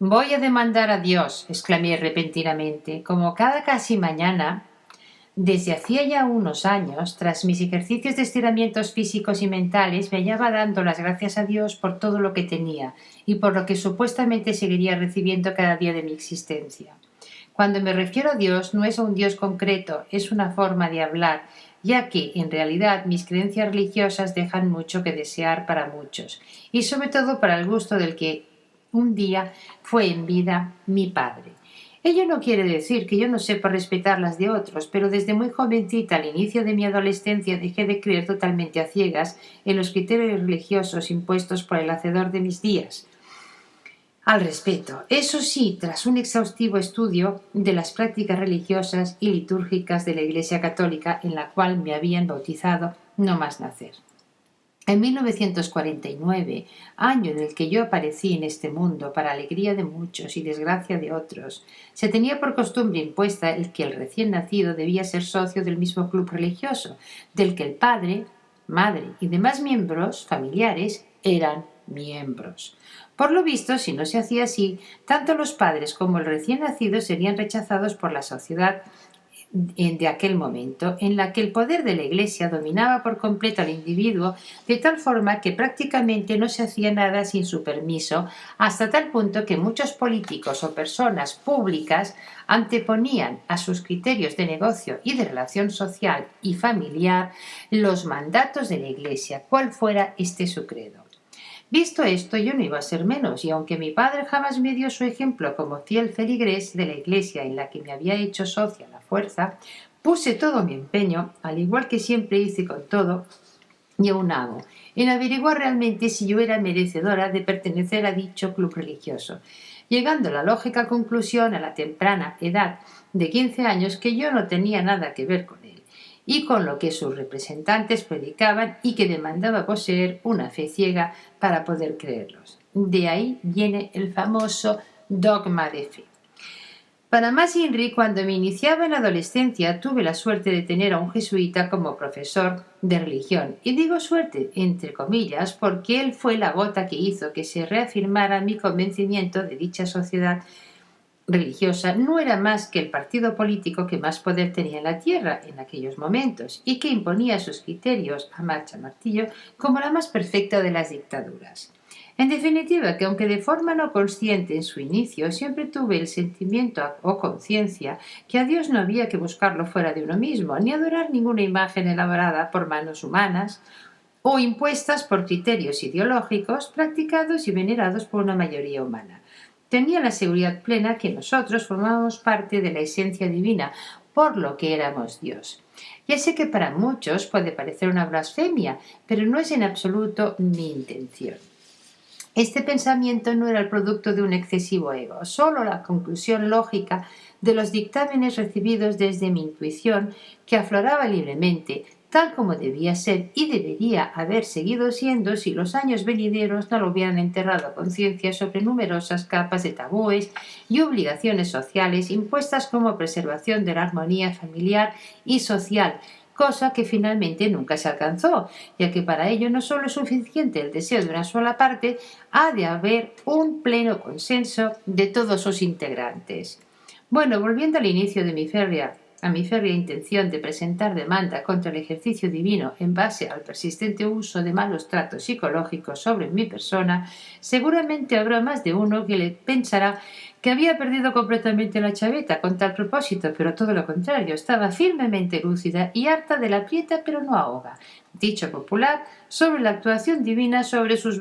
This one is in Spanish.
Voy a demandar a Dios, exclamé repentinamente, como cada casi mañana. Desde hacía ya unos años, tras mis ejercicios de estiramientos físicos y mentales, me hallaba dando las gracias a Dios por todo lo que tenía y por lo que supuestamente seguiría recibiendo cada día de mi existencia. Cuando me refiero a Dios, no es a un Dios concreto, es una forma de hablar, ya que, en realidad, mis creencias religiosas dejan mucho que desear para muchos, y sobre todo para el gusto del que un día fue en vida mi padre. Ello no quiere decir que yo no sepa respetar las de otros, pero desde muy jovencita, al inicio de mi adolescencia, dejé de creer totalmente a ciegas en los criterios religiosos impuestos por el hacedor de mis días. Al respeto, eso sí, tras un exhaustivo estudio de las prácticas religiosas y litúrgicas de la Iglesia Católica en la cual me habían bautizado no más nacer. En 1949, año en el que yo aparecí en este mundo para alegría de muchos y desgracia de otros, se tenía por costumbre impuesta el que el recién nacido debía ser socio del mismo club religioso, del que el padre, madre y demás miembros familiares eran miembros. Por lo visto, si no se hacía así, tanto los padres como el recién nacido serían rechazados por la sociedad de aquel momento, en la que el poder de la Iglesia dominaba por completo al individuo, de tal forma que prácticamente no se hacía nada sin su permiso, hasta tal punto que muchos políticos o personas públicas anteponían a sus criterios de negocio y de relación social y familiar los mandatos de la Iglesia, cual fuera este su credo. Visto esto, yo no iba a ser menos, y aunque mi padre jamás me dio su ejemplo como fiel feligrés de la Iglesia en la que me había hecho socia a la fuerza, puse todo mi empeño, al igual que siempre hice con todo, y aún hago, en averiguar realmente si yo era merecedora de pertenecer a dicho club religioso, llegando a la lógica conclusión a la temprana edad de 15 años que yo no tenía nada que ver con él y con lo que sus representantes predicaban y que demandaba poseer una fe ciega para poder creerlos. De ahí viene el famoso dogma de fe. Para más INRI, cuando me iniciaba en la adolescencia, tuve la suerte de tener a un jesuita como profesor de religión. Y digo suerte, entre comillas, porque él fue la gota que hizo que se reafirmara mi convencimiento de dicha sociedad religiosa no era más que el partido político que más poder tenía en la tierra en aquellos momentos y que imponía sus criterios a marcha martillo como la más perfecta de las dictaduras. En definitiva, que aunque de forma no consciente en su inicio, siempre tuve el sentimiento o conciencia que a Dios no había que buscarlo fuera de uno mismo, ni adorar ninguna imagen elaborada por manos humanas o impuestas por criterios ideológicos practicados y venerados por una mayoría humana. Tenía la seguridad plena que nosotros formábamos parte de la esencia divina, por lo que éramos Dios. Ya sé que para muchos puede parecer una blasfemia, pero no es en absoluto mi intención. Este pensamiento no era el producto de un excesivo ego, solo la conclusión lógica de los dictámenes recibidos desde mi intuición, que afloraba libremente, tal como debía ser y debería haber seguido siendo si los años venideros no lo hubieran enterrado a conciencia sobre numerosas capas de tabúes y obligaciones sociales impuestas como preservación de la armonía familiar y social, cosa que finalmente nunca se alcanzó, ya que para ello no solo es suficiente el deseo de una sola parte, ha de haber un pleno consenso de todos sus integrantes. Bueno, volviendo al inicio de mi férrea intención de presentar demanda contra el ejercicio divino en base al persistente uso de malos tratos psicológicos sobre mi persona, seguramente habrá más de uno que le pensará que había perdido completamente la chaveta con tal propósito, pero todo lo contrario, estaba firmemente lúcida y harta de la aprieta pero no ahoga, dicho popular, sobre la actuación divina sobre sus